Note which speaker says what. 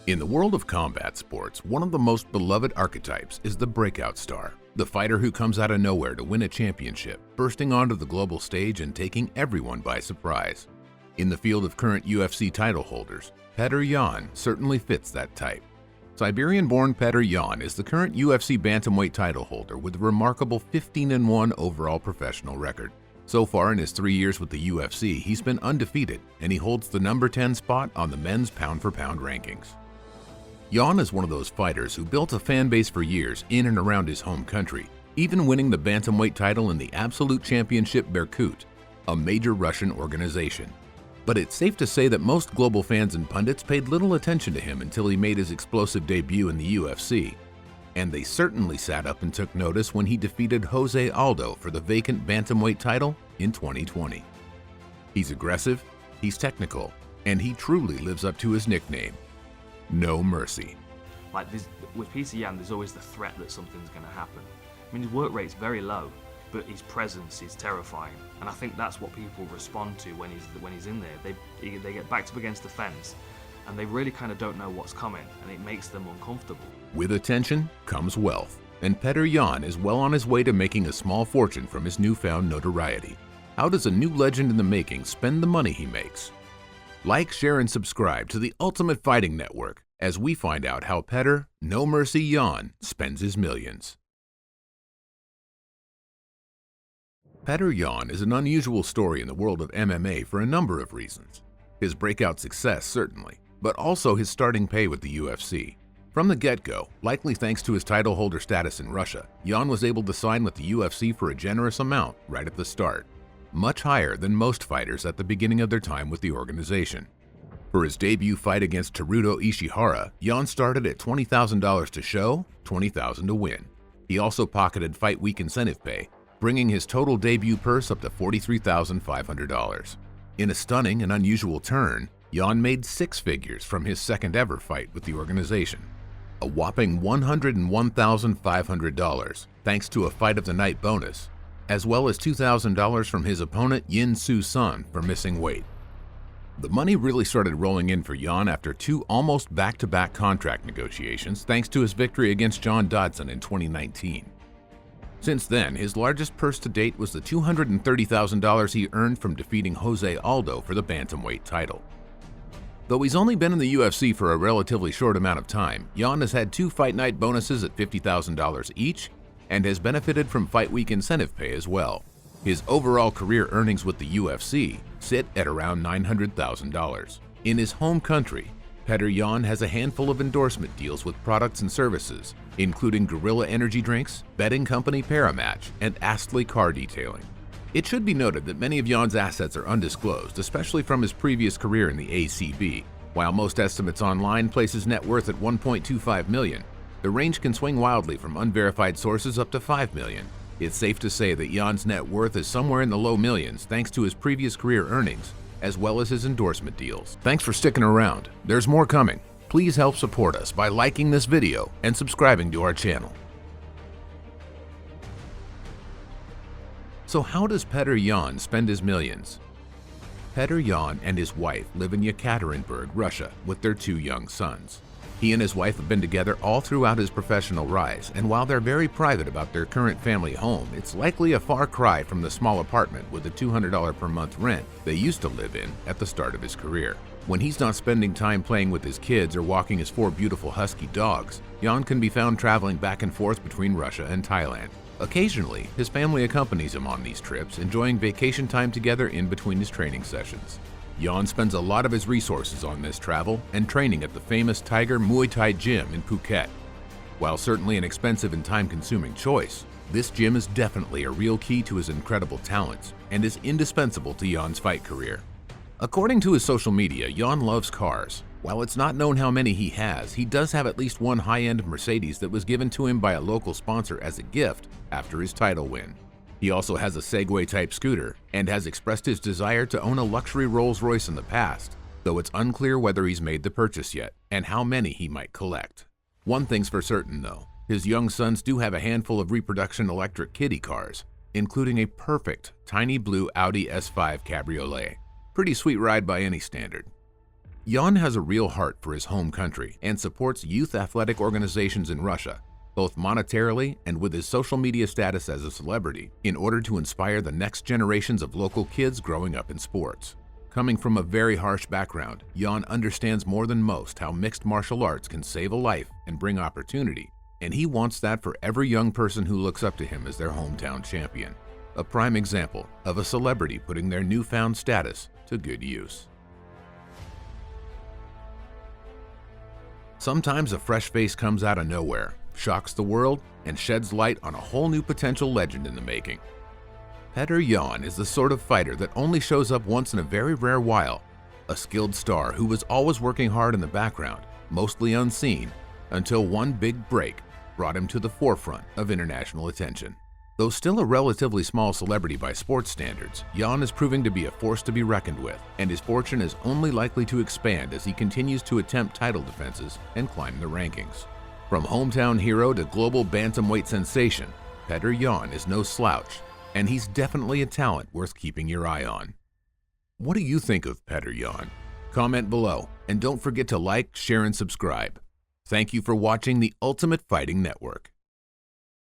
Speaker 1: In the world of combat sports, one of the most beloved archetypes is the breakout star, the fighter who comes out of nowhere to win a championship, bursting onto the global stage and taking everyone by surprise. In the field of current UFC title holders, Petr Yan certainly fits that type. Siberian-born Petr Yan is the current UFC bantamweight title holder with a remarkable 15-1 overall professional record. So far in his 3 years with the UFC, he's been undefeated, and he holds the number 10 spot on the men's pound-for-pound rankings. Yan is one of those fighters who built a fan base for years in and around his home country, even winning the bantamweight title in the Absolute Championship Berkut, a major Russian organization. But it's safe to say that most global fans and pundits paid little attention to him until he made his explosive debut in the UFC. And they certainly sat up and took notice when he defeated Jose Aldo for the vacant bantamweight title in 2020. He's aggressive, he's technical, and he truly lives up to his nickname, No Mercy.
Speaker 2: With Petr Yan, there's always the threat that something's going to happen. I mean, his work rate's very low, but his presence is terrifying, and I think that's what people respond to when he's in there. They get backed up against the fence, and they really kind of don't know what's coming, and it makes them uncomfortable.
Speaker 1: With attention comes wealth, and Petr Yan is well on his way to making a small fortune from his newfound notoriety. How does a new legend in the making spend the money he makes? Like, share, and subscribe to the Ultimate Fighting Network as we find out how Petr No Mercy Yan spends his millions. Petr Yan is an unusual story in the world of MMA for a number of reasons. His breakout success, certainly, but also his starting pay with the UFC. From the get-go, likely thanks to his title holder status in Russia, Yan was able to sign with the UFC for a generous amount right at the start, much higher than most fighters at the beginning of their time with the organization. For his debut fight against Teruto Ishihara, Yan started at $20,000 to show, $20,000 to win. He also pocketed fight week incentive pay, bringing his total debut purse up to $43,500. In a stunning and unusual turn, Yan made six figures from his second ever fight with the organization, a whopping $101,500 thanks to a Fight of the Night bonus, as well as $2,000 from his opponent Yin Soo Sun for missing weight. The money really started rolling in for Yan after two almost back-to-back contract negotiations thanks to his victory against John Dodson in 2019. Since then, his largest purse to date was the $230,000 he earned from defeating Jose Aldo for the bantamweight title. Though he's only been in the UFC for a relatively short amount of time, Yan has had two fight night bonuses at $50,000 each and has benefited from fight week incentive pay as well. His overall career earnings with the UFC sit at around $900,000. In his home country, Petr Yan has a handful of endorsement deals with products and services, including Gorilla Energy Drinks, betting company Paramatch, and Astley Car Detailing. It should be noted that many of Yan's assets are undisclosed, especially from his previous career in the ACB. While most estimates online place his net worth at $1.25 million, the range can swing wildly from unverified sources up to $5 million. It's safe to say that Yan's net worth is somewhere in the low millions thanks to his previous career earnings, as well as his endorsement deals. Thanks for sticking around. There's more coming. Please help support us by liking this video and subscribing to our channel. So how does Petr Yan spend his millions? Petr Yan and his wife live in Yekaterinburg, Russia, with their two young sons. He and his wife have been together all throughout his professional rise, and while they're very private about their current family home, it's likely a far cry from the small apartment with a $200 per month rent they used to live in at the start of his career. When he's not spending time playing with his kids or walking his four beautiful husky dogs, Yan can be found traveling back and forth between Russia and Thailand. Occasionally, his family accompanies him on these trips, enjoying vacation time together in between his training sessions. Yan spends a lot of his resources on this travel and training at the famous Tiger Muay Thai gym in Phuket. While certainly an expensive and time-consuming choice, this gym is definitely a real key to his incredible talents and is indispensable to Yan's fight career. According to his social media, Yan loves cars. While it's not known how many he has, he does have at least one high-end Mercedes that was given to him by a local sponsor as a gift after his title win. He also has a Segway-type scooter and has expressed his desire to own a luxury Rolls-Royce in the past, though it's unclear whether he's made the purchase yet and how many he might collect. One thing's for certain though, his young sons do have a handful of reproduction electric kiddie cars, including a perfect tiny blue Audi S5 Cabriolet. Pretty sweet ride by any standard. Yan has a real heart for his home country and supports youth athletic organizations in Russia, both monetarily and with his social media status as a celebrity, in order to inspire the next generations of local kids growing up in sports. Coming from a very harsh background, Yan understands more than most how mixed martial arts can save a life and bring opportunity, and he wants that for every young person who looks up to him as their hometown champion. A prime example of a celebrity putting their newfound status to good use. Sometimes a fresh face comes out of nowhere, shocks the world, and sheds light on a whole new potential legend in the making. Petr Yan is the sort of fighter that only shows up once in a very rare while, a skilled star who was always working hard in the background, mostly unseen, until one big break brought him to the forefront of international attention. Though still a relatively small celebrity by sports standards, Yan is proving to be a force to be reckoned with, and his fortune is only likely to expand as he continues to attempt title defenses and climb the rankings. From hometown hero to global bantamweight sensation, Petr Yan is no slouch, and he's definitely a talent worth keeping your eye on. What do you think of Petr Yan? Comment below, and don't forget to like, share, and subscribe. Thank you for watching the Ultimate Fighting Network.